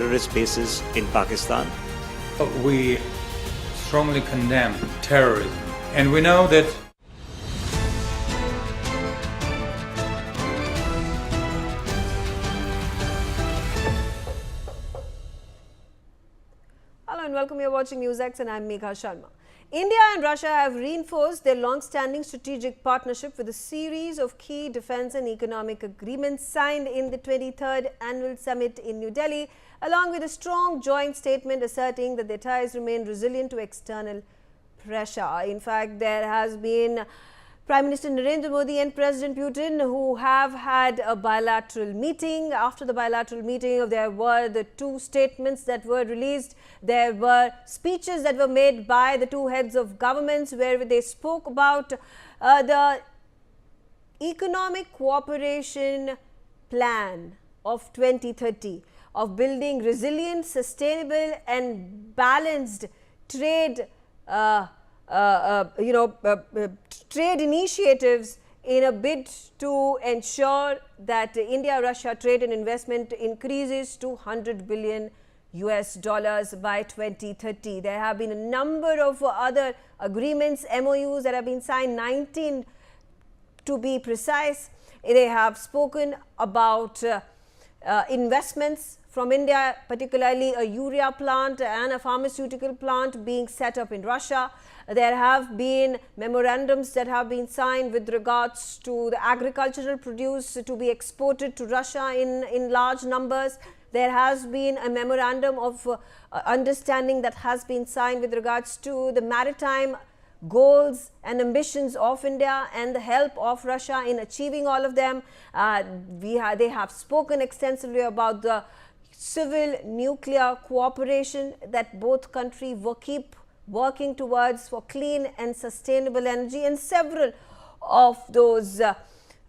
terrorist bases in Pakistan. We strongly condemn terrorism, and we know that Hello and welcome. You're watching NewsX and I'm Megha Sharma. India and Russia have reinforced their long-standing strategic partnership with a series of key defense and economic agreements signed in the 23rd Annual Summit in New Delhi, along with a strong joint statement asserting that their ties remain resilient to external pressure. In fact, there has been Prime Minister Narendra Modi and President Putin who have had a bilateral meeting. After the bilateral meeting, there were the two statements that were released. There were speeches that were made by the two heads of governments where they spoke about the economic cooperation plan of 2030 of building resilient, sustainable and balanced trade trade initiatives in a bid to ensure that India-Russia trade and investment increases to $100 billion by 2030. There have been a number of other agreements, MOUs that have been signed, 19 to be precise. They have spoken about investments from India, particularly a urea plant and a pharmaceutical plant being set up in Russia. There have been memorandums that have been signed with regards to the agricultural produce to be exported to Russia in large numbers. There has been a memorandum of understanding that has been signed with regards to the maritime goals and ambitions of India and the help of Russia in achieving all of them. They have spoken extensively about the civil nuclear cooperation that both countries will keep working towards for clean and sustainable energy, and several of those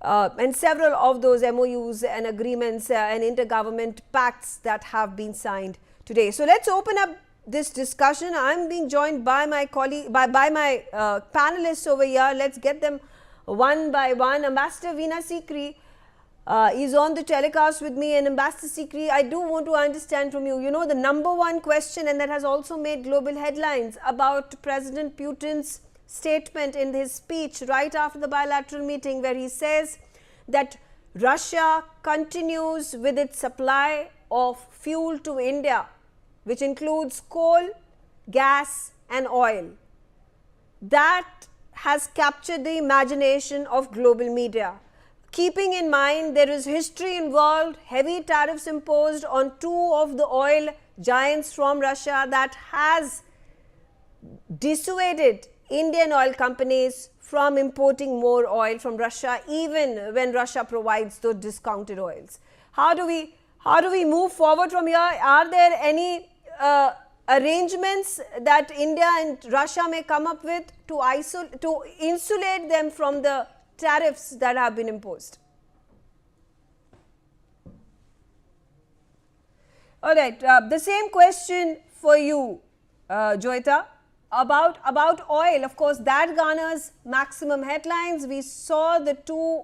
MOUs and agreements and intergovernment pacts that have been signed today. So let's open up this discussion. I'm being joined by my colleague, by my panelists over here. Let's get them one by one. Ambassador Veena Sikri is on the telecast with me, and Ambassador Sikri, I do want to understand from you, the number one question, and that has also made global headlines, about President Putin's statement in his speech right after the bilateral meeting, where he says that Russia continues with its supply of fuel to India, which includes coal, gas and oil. That has captured the imagination of global media. Keeping in mind there is history involved, heavy tariffs imposed on two of the oil giants from Russia that has dissuaded Indian oil companies from importing more oil from Russia, even when Russia provides those discounted oils. How do we move forward from here? Are there any arrangements that India and Russia may come up with to insulate them from the tariffs that have been imposed? All right, the same question for you, Joyita, about oil. Of course, that garners maximum headlines. We saw the two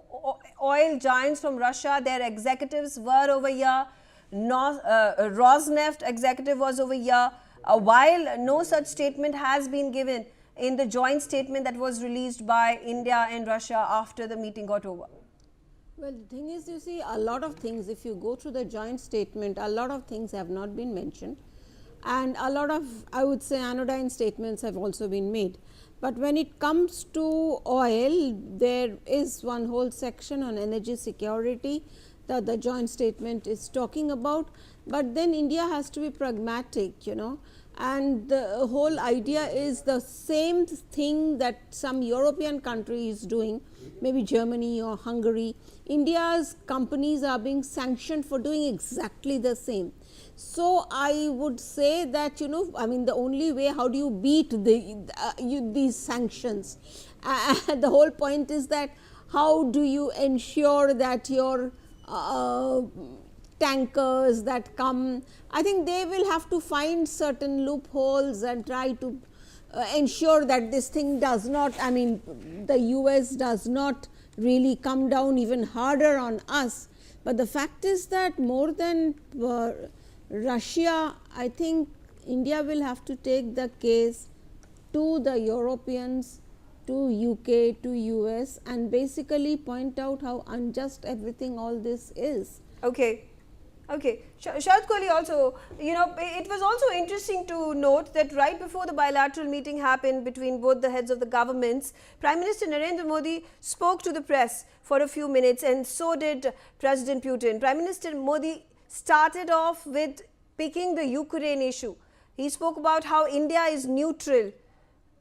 oil giants from Russia, their executives were over here. Rosneft executive was over here, while no such statement has been given in the joint statement that was released by India and Russia after the meeting got over. Well, the thing is, you see, a lot of things, if you go through the joint statement, a lot of things have not been mentioned, and a lot of, I would say, anodyne statements have also been made. But when it comes to oil, there is one whole section on energy security that the joint statement is talking about, but then India has to be pragmatic, and the whole idea is the same thing that some European country is doing, maybe Germany or Hungary. India's companies are being sanctioned for doing exactly the same. So I would say that, the only way, how do you beat these sanctions? The whole point is that how do you ensure that your tankers that come, I think they will have to find certain loopholes and try to ensure that this thing does not, the US does not really come down even harder on us. But the fact is that more than Russia, I think India will have to take the case to the Europeans, to UK, to US, and basically point out how unjust everything all this is. Okay. Okay. Shahid Kohli also, it was also interesting to note that right before the bilateral meeting happened between both the heads of the governments, Prime Minister Narendra Modi spoke to the press for a few minutes, and so did President Putin. Prime Minister Modi started off with picking the Ukraine issue. He spoke about how India is neutral.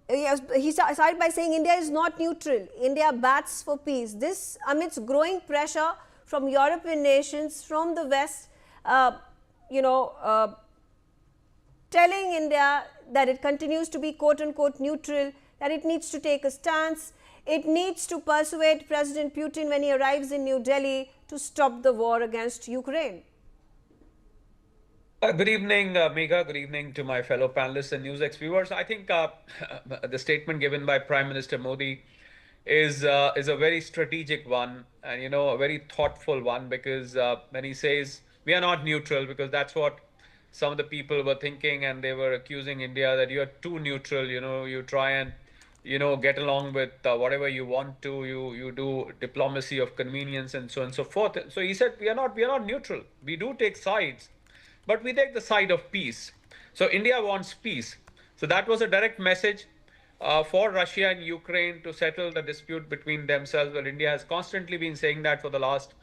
He started by saying India is not neutral. India bats for peace. This amidst growing pressure from European nations, from the West, telling India that it continues to be quote unquote neutral, that it needs to take a stance, it needs to persuade President Putin when he arrives in New Delhi to stop the war against Ukraine. Good evening, Megha. Good evening to my fellow panelists and NewsX viewers. I think the statement given by Prime Minister Modi is a very strategic one, and a very thoughtful one, because when he says we are not neutral, because that's what some of the people were thinking, and they were accusing India that you are too neutral. You try and get along with whatever you want to. You do diplomacy of convenience and so on and so forth. So he said we are not neutral. We do take sides, but we take the side of peace. So India wants peace. So that was a direct message for Russia and Ukraine to settle the dispute between themselves. Well, India has constantly been saying that for the last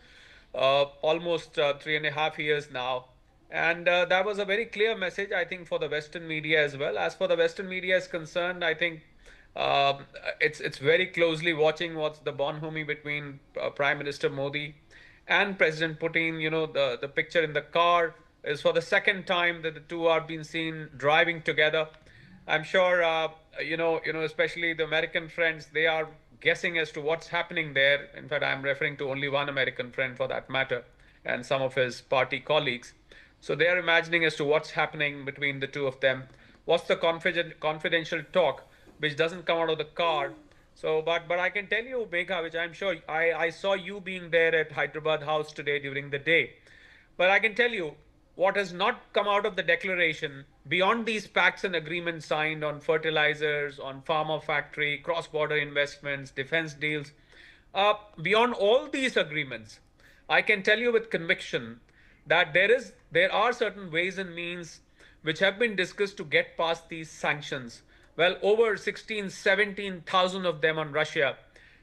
almost 3.5 years now. And that was a very clear message, I think, for the Western media as well. As for the Western media is concerned, I think it's very closely watching what's the bonhomie between Prime Minister Modi and President Putin. The picture in the car is for the second time that the two are being seen driving together. I'm sure, especially the American friends, they are guessing as to what's happening there. In fact, I'm referring to only one American friend for that matter, and some of his party colleagues. So they are imagining as to what's happening between the two of them. What's the confidential talk which doesn't come out of the car? So, but I can tell you, Megha, which I'm sure I saw you being there at Hyderabad House today during the day. But I can tell you, what has not come out of the declaration, beyond these pacts and agreements signed on fertilizers, on pharma factory, cross-border investments, defense deals, beyond all these agreements, I can tell you with conviction that there are certain ways and means which have been discussed to get past these sanctions. Well, over 17,000 of them on Russia,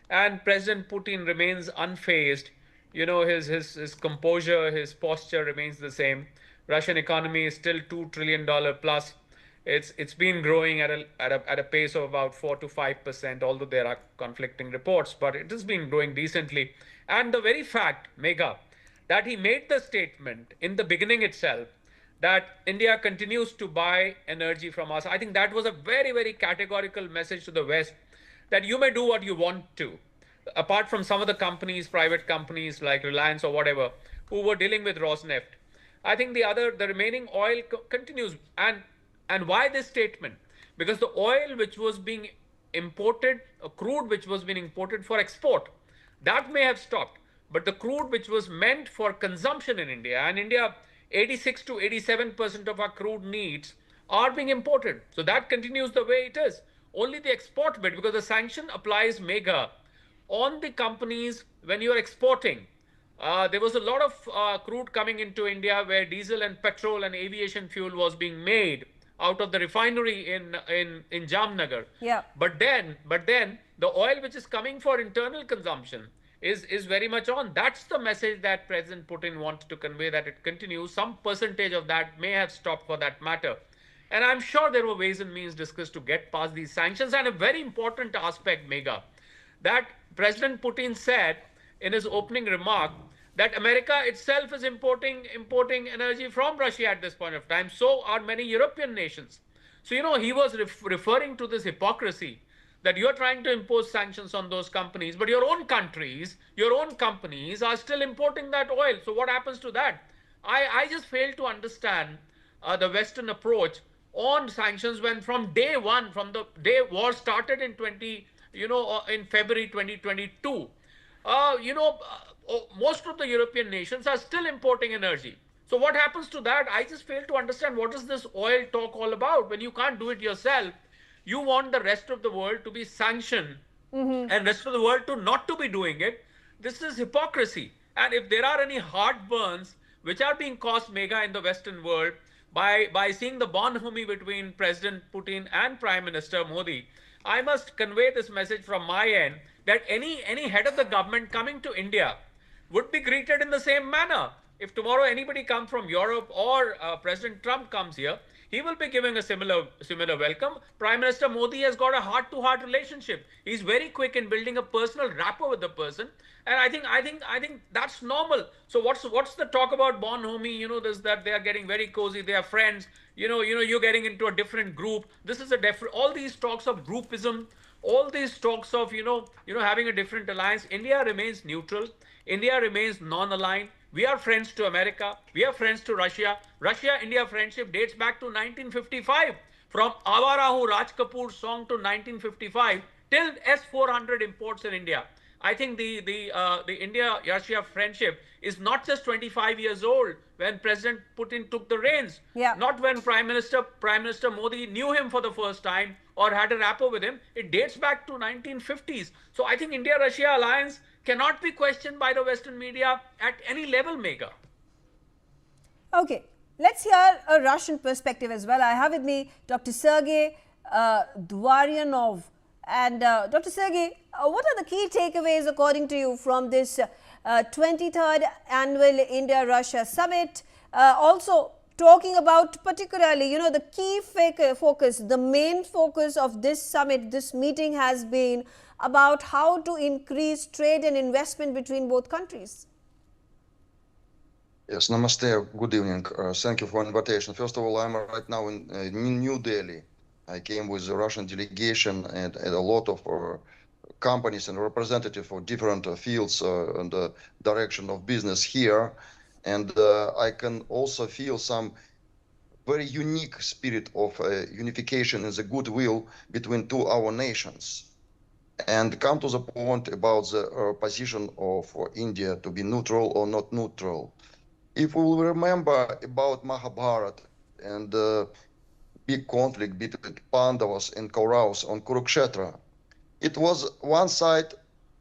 and President Putin remains unfazed. His composure, his posture remains the same. Russian economy is still $2 trillion plus. It's been growing at a pace of about 4 to 5%, although there are conflicting reports, but it has been growing decently. And the very fact, Megha, that he made the statement in the beginning itself that India continues to buy energy from us, I think that was a very, very categorical message to the West that you may do what you want to. Apart from some of the companies, private companies like Reliance or whatever, who were dealing with Rosneft, I think the remaining oil continues. And why this statement? Because the oil which was being imported, crude which was being imported for export, that may have stopped. But the crude which was meant for consumption in India, and India, 86 to 87% of our crude needs are being imported. So that continues the way it is. Only the export bit, because the sanction applies, Megha, on the companies when you are exporting. There was a lot of crude coming into India where diesel and petrol and aviation fuel was being made out of the refinery in Jamnagar. Yeah. But then the oil which is coming for internal consumption is very much on. That's the message that President Putin wants to convey, that it continues. Some percentage of that may have stopped for that matter. And I'm sure there were ways and means discussed to get past these sanctions. And a very important aspect, Megha, that President Putin said in his opening remark that America itself is importing energy from Russia at this point of time. So are many European nations. So, he was referring to this hypocrisy that you're trying to impose sanctions on those companies, but your own countries, your own companies are still importing that oil. So what happens to that? I just fail to understand the Western approach on sanctions when from day one, from the day war started in in February 2022, most of the European nations are still importing energy. So what happens to that? I just fail to understand what is this oil talk all about when you can't do it yourself. You want the rest of the world to be sanctioned and rest of the world to not to be doing it. This is hypocrisy. And if there are any heartburns which are being caused mega in the Western world by seeing the bonhomie between President Putin and Prime Minister Modi, I must convey this message from my end that any head of the government coming to India would be greeted in the same manner. If tomorrow anybody comes from Europe or President Trump comes here, he will be giving a similar welcome. Prime Minister Modi has got a heart-to-heart relationship. He's very quick in building a personal rapport with the person, and I think that's normal. So what's the talk about bonhomie? You know, this that they are getting very cozy, they are friends. You're getting into a different group. This is a different. All these talks of groupism, all these talks of having a different alliance. India remains neutral. India remains non-aligned. We are friends to America. We are friends to Russia. Russia-India friendship dates back to 1955. From Avarahu Raj Kapoor's song to 1955 till S-400 imports in India. I think the India-Russia friendship is not just 25 years old when President Putin took the reins. Yeah. Not when Prime Minister Modi knew him for the first time or had a rapport with him. It dates back to 1950s. So I think India-Russia alliance cannot be questioned by the Western media at any level, Mega. Okay, let's hear a Russian perspective as well. I have with me Dr. Sergey Dvoryanov. And Dr. Sergey, what are the key takeaways according to you from this 23rd annual India-Russia summit? Also talking about particularly, the key focus, the main focus of this summit, this meeting has been about how to increase trade and investment between both countries. Yes, namaste, good evening. Thank you for invitation. First of all, I'm right now in New Delhi. I came with a Russian delegation and a lot of companies and representatives for different fields and direction of business here. And I can also feel some very unique spirit of unification and the goodwill between our nations. And come to the point about the position of India to be neutral or not neutral. If we will remember about Mahabharata and big conflict between Pandavas and Kauravas on Kurukshetra, it was one side,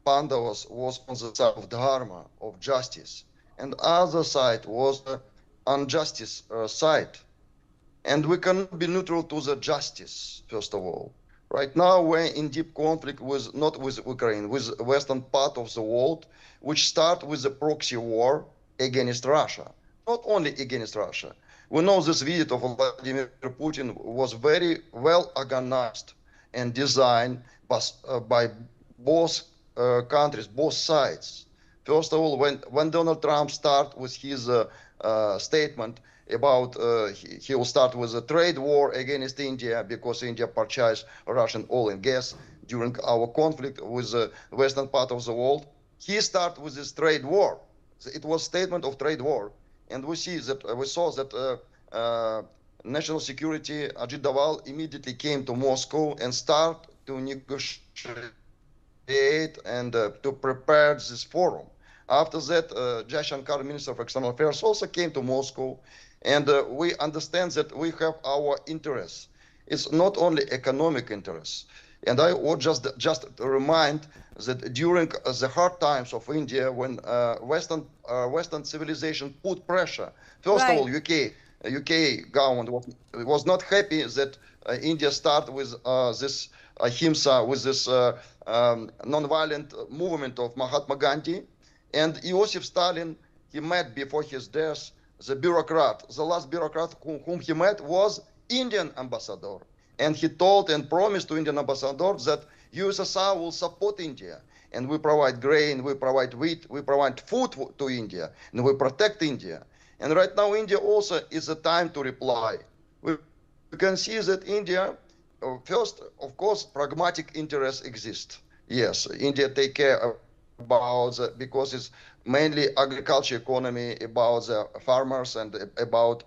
Pandavas was on the side of dharma, of justice, and other side was the injustice side. And we cannot be neutral to the justice, first of all. Right now, we're in deep conflict with, not with Ukraine, with the western part of the world, which start with a proxy war against Russia. Not only against Russia. We know this visit of Vladimir Putin was very well organized and designed by both countries, both sides. First of all, when Donald Trump started with his statement about he will start with a trade war against India because India purchased Russian oil and gas during our conflict with the western part of the world. He started with this trade war. It was a statement of trade war, and we saw that National Security Ajit Doval immediately came to Moscow and started to negotiate and to prepare this forum. After that, Jaishankar, Minister of External Affairs, also came to Moscow. And we understand that we have our interests. It's not only economic interests. And I would just remind that during the hard times of India, when Western civilization put pressure, first of all, UK government was not happy that India started with this ahimsa, with this non-violent movement of Mahatma Gandhi. And Joseph Stalin, he met before his death the bureaucrat. The last bureaucrat whom he met was Indian ambassador. And he told and promised to Indian ambassador that USSR will support India. And we provide grain, we provide wheat, we provide food to India, and we protect India. And right now, India also is the time to reply. We can see that India, first, of course, pragmatic interests exist. Yes, India take care about because it's mainly agriculture economy, about the farmers and about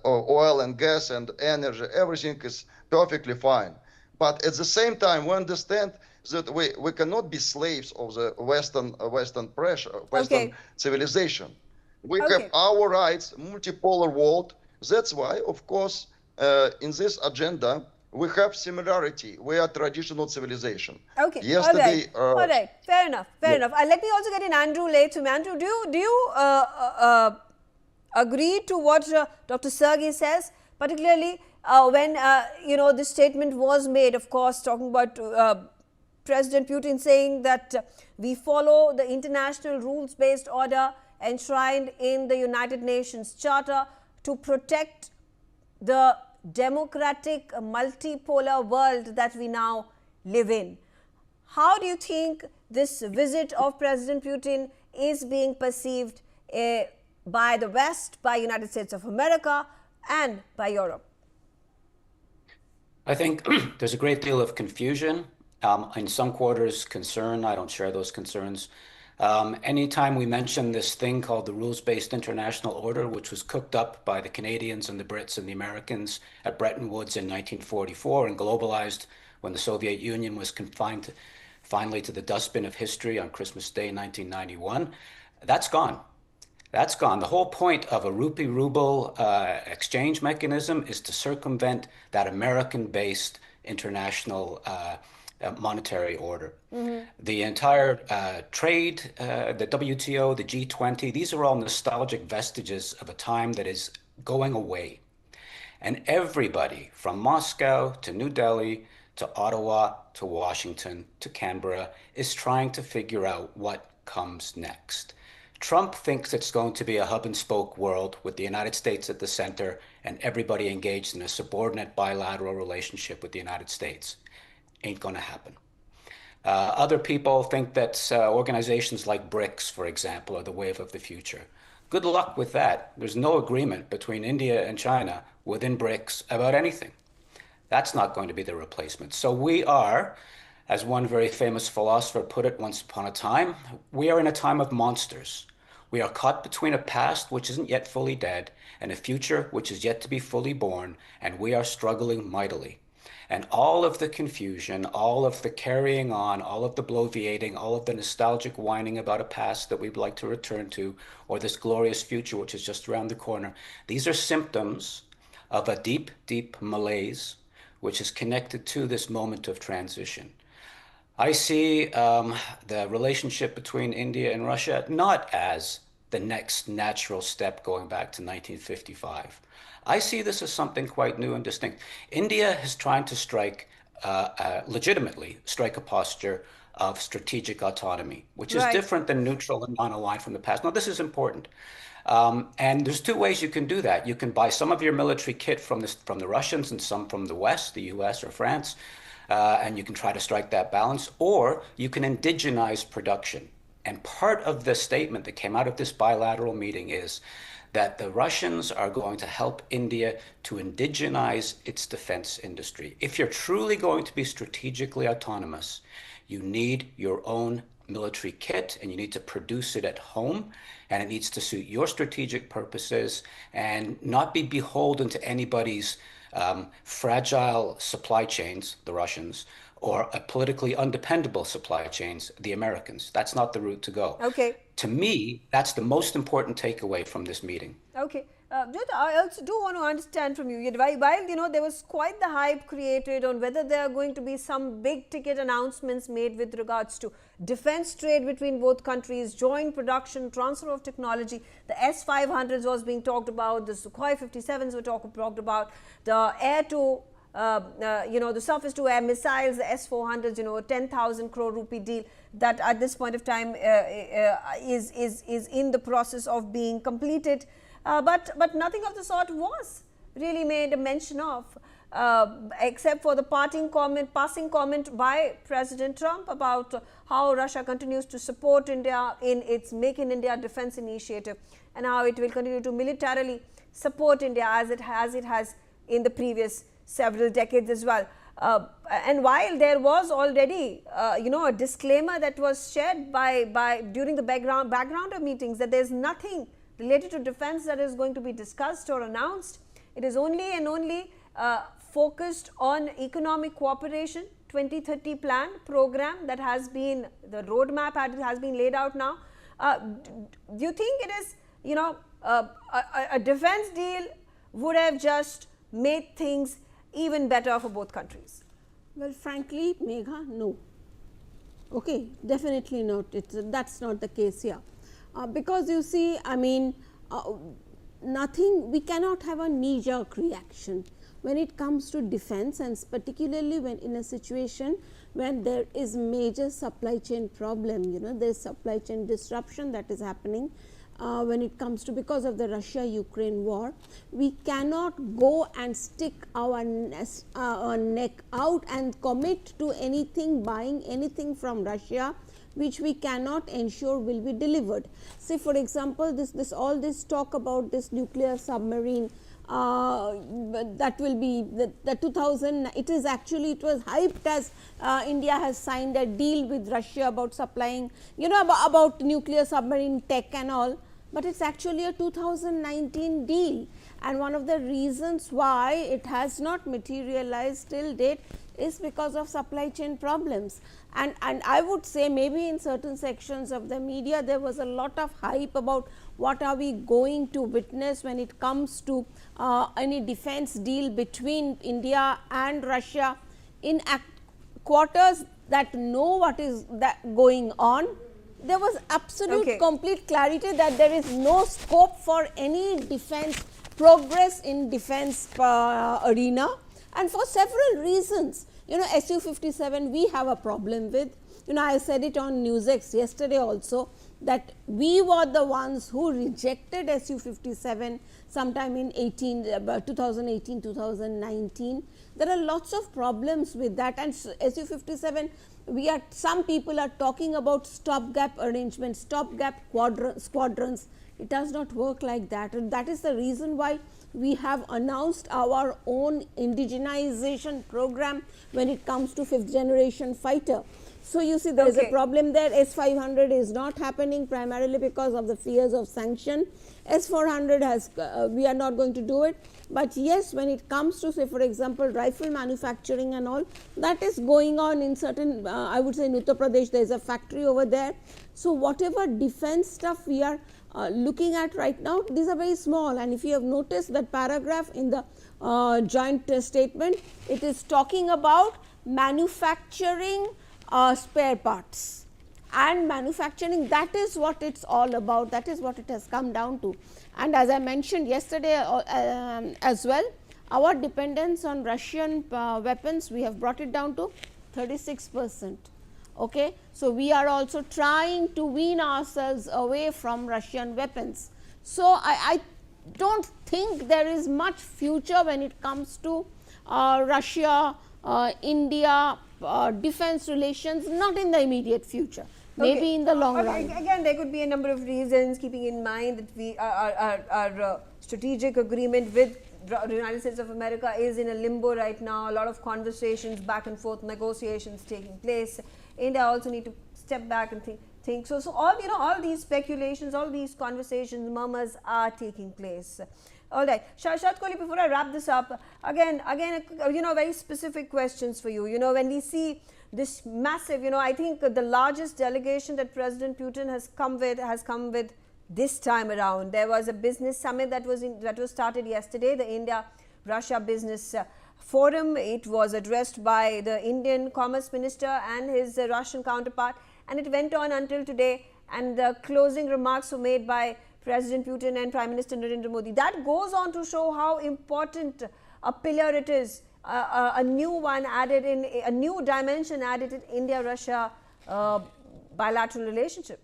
oil and gas and energy. Everything is perfectly fine. But at the same time, we understand that we cannot be slaves of the Western pressure, Western civilization. We Okay. have our rights, multipolar world. That's why, of course, in this agenda, we have similarity. We are traditional civilization. Okay. Yesterday, All right. Fair enough. Fair enough. Let me also get in Andrew later. Andrew, do you agree to what Dr. Sergey says, particularly when this statement was made? Of course, talking about President Putin saying that we follow the international rules-based order enshrined in the United Nations Charter to protect the democratic multipolar world that we now live in. How do you think this visit of President Putin is being perceived by the West, by United States of America, and by Europe? I think there's a great deal of confusion. In some quarters, concern. I don't share those concerns. Anytime we mention this thing called the rules-based international order, which was cooked up by the Canadians and the Brits and the Americans at Bretton Woods in 1944 and globalized when the Soviet Union was confined finally to the dustbin of history on Christmas Day 1991, that's gone. That's gone. The whole point of a rupee-ruble exchange mechanism is to circumvent that American-based international monetary order. The entire trade, the WTO, the G20, these are all nostalgic vestiges of a time that is going away. And everybody from Moscow to New Delhi to Ottawa to Washington to Canberra is trying to figure out what comes next. Trump thinks it's going to be a hub and spoke world with the United States at the center and everybody engaged in a subordinate bilateral relationship with the United States. Ain't going to happen. Other people think that organizations like BRICS, for example, are the wave of the future. Good luck with that. There's no agreement between India and China within BRICS about anything. That's not going to be the replacement. So we are, as one very famous philosopher put it once upon a time, we are in a time of monsters. We are caught between a past which isn't yet fully dead and a future which is yet to be fully born, and we are struggling mightily. And all of the confusion, all of the carrying on, all of the bloviating, all of the nostalgic whining about a past that we'd like to return to, or this glorious future which is just around the corner, these are symptoms of a deep, deep malaise which is connected to this moment of transition. I see the relationship between India and Russia not as the next natural step going back to 1955. I see this as something quite new and distinct. India is trying to legitimately strike a posture of strategic autonomy, which is different than neutral and non-aligned from the past. Now, this is important. And there's two ways you can do that. You can buy some of your military kit from the Russians and some from the West, the US or France, and you can try to strike that balance, or you can indigenize production. And part of the statement that came out of this bilateral meeting is that the Russians are going to help India to indigenize its defense industry. If you're truly going to be strategically autonomous, you need your own military kit and you need to produce it at home, and it needs to suit your strategic purposes and not be beholden to anybody's fragile supply chains, the Russians, or a politically undependable supply chains, the Americans. That's not the route to go. Okay. To me, that's the most important takeaway from this meeting. Okay. Jyoti, I also do want to understand from you, while there was quite the hype created on whether there are going to be some big ticket announcements made with regards to defense trade between both countries, joint production, transfer of technology, the S-500s was being talked about, the Sukhoi 57s were talked about, the air to the surface to air missiles, the S-400s, 10,000 crore rupee deal that at this point of time is in the process of being completed. But nothing of the sort was really made a mention of, except for the passing comment by President Trump about how Russia continues to support India in its Make in India defense initiative and how it will continue to militarily support India as it has in the previous several decades as well. And while there was already a disclaimer that was shared by during the backgrounder meetings that there's nothing related to defense that is going to be discussed or announced, it is only and only focused on economic cooperation 2030 plan program that has been, the roadmap has been laid out now. Do you think it is you know, a defense deal would have just made things even better for both countries? Well, frankly, Megha, no. Okay, definitely not. That's not the case here. Because you see, I mean, we cannot have a knee-jerk reaction when it comes to defense, and particularly when in a situation when there is major supply chain problem, there is supply chain disruption that is happening. When it comes to, because of the Russia-Ukraine war, we cannot go and stick our neck out and commit to anything, buying anything from Russia which we cannot ensure will be delivered. Say for example, all this talk about this nuclear submarine, that will be the 2000, it was hyped as India has signed a deal with Russia about supplying, about nuclear submarine tech and all. But it's actually a 2019 deal, and one of the reasons why it has not materialized till date is because of supply chain problems. And I would say maybe in certain sections of the media there was a lot of hype about what are we going to witness when it comes to any defense deal between India and Russia. In quarters that know what is going on, there was absolute complete clarity that there is no scope for any defense progress in defense arena, and for several reasons. Su-57 we have a problem with. I said it on NewsX yesterday also, that we were the ones who rejected Su-57 sometime in 2018, 2019. There are lots of problems with that, and Su-57, some people are talking about stopgap arrangements, stopgap squadrons. It does not work like that, and that is the reason why we have announced our own indigenization program when it comes to 5th generation fighter. So you see there is a problem there. S-500 is not happening primarily because of the fears of sanction. S-400 we are not going to do it. But yes, when it comes to, say for example, rifle manufacturing and all, that is going on in certain, I would say in Uttar Pradesh there is a factory over there. So whatever defense stuff we are looking at right now, these are very small, and if you have noticed that paragraph in the joint statement, it is talking about manufacturing spare parts and manufacturing. That is what it's all about, that is what it has come down to. And as I mentioned yesterday as well, our dependence on Russian weapons, we have brought it down to 36%. Okay. So, we are also trying to wean ourselves away from Russian weapons. So, I do not think there is much future when it comes to Russia, India defense relations, not in the immediate future, maybe in the long run. Again, there could be a number of reasons, keeping in mind that our strategic agreement with the United States of America is in a limbo right now. A lot of conversations, back and forth, negotiations taking place. India also need to step back and think. So all these speculations, all these conversations, murmurs are taking place. All right, Shashwat Kohli, before I wrap this up, again, very specific questions for you. When we see this massive, I think the largest delegation that President Putin has come with this time around. There was a business summit that was started yesterday, the India-Russia Business Forum. It was addressed by the Indian Commerce Minister and his Russian counterpart, and it went on until today, and the closing remarks were made by President Putin and Prime Minister Narendra Modi. That goes on to show how important a pillar it is, a new one added in, a new dimension added in India-Russia bilateral relationship.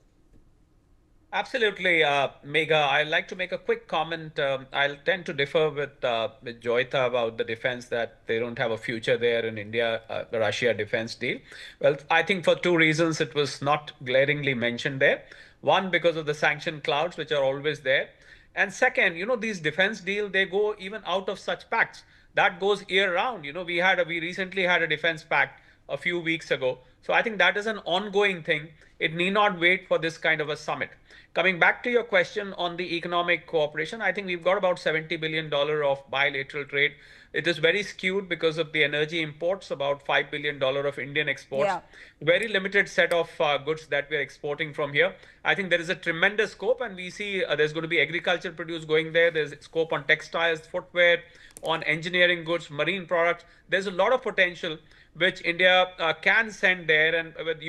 Absolutely, Megha. I'd like to make a quick comment. I'll tend to differ with Joyita about the defense, that they don't have a future there in India-Russia defense deal. Well, I think for two reasons it was not glaringly mentioned there. One, because of the sanction clouds which are always there. And second, these defense deals, they go even out of such pacts. That goes year round. We recently had a defense pact a few weeks ago. So I think that is an ongoing thing. It need not wait for this kind of a summit. Coming back to your question on the economic cooperation, I think we've got about $70 billion of bilateral trade. It is very skewed because of the energy imports, about $5 billion of Indian exports. Yeah. Very limited set of goods that we're exporting from here. I think there is a tremendous scope, and we see there's going to be agriculture produce going there. There's scope on textiles, footwear, on engineering goods, marine products. There's a lot of potential which India can send there, and with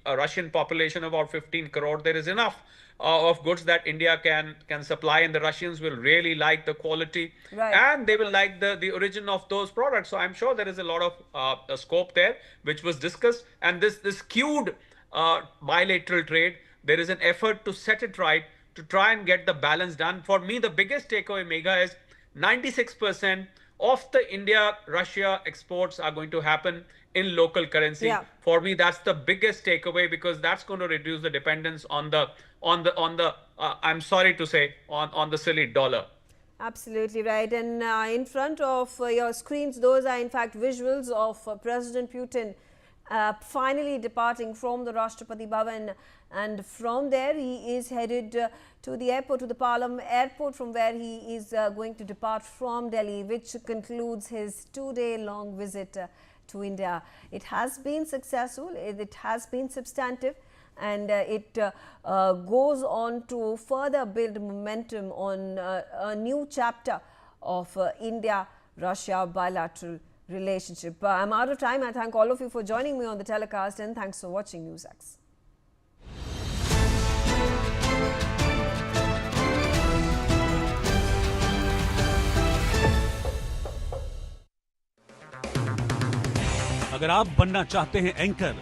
a Russian population of about 15 crore, there is enough of goods that India can supply, and the Russians will really like the quality, Right. and they will like the origin of those products. So I'm sure there is a lot of scope there, which was discussed. And this skewed bilateral trade, there is an effort to set it right, to try and get the balance done. For me, the biggest takeaway, Megha, is 96% of the India-Russia exports are going to happen in local currency. Yeah. For me, that's the biggest takeaway, because that's going to reduce the dependence on the I'm sorry to say, on the silly dollar. Absolutely right. And in front of your screens, those are in fact visuals of President Putin finally departing from the Rashtrapati Bhavan, and from there he is headed to the airport, to the Palam airport, from where he is going to depart from Delhi, which concludes his 2-day-long visit to India. It has been successful, it has been substantive, and it goes on to further build momentum on a new chapter of India-Russia bilateral relationship. I'm out of time. I thank all of you for joining me on the telecast, and thanks for watching NewsX. अगर आप बनना चाहते हैं anchor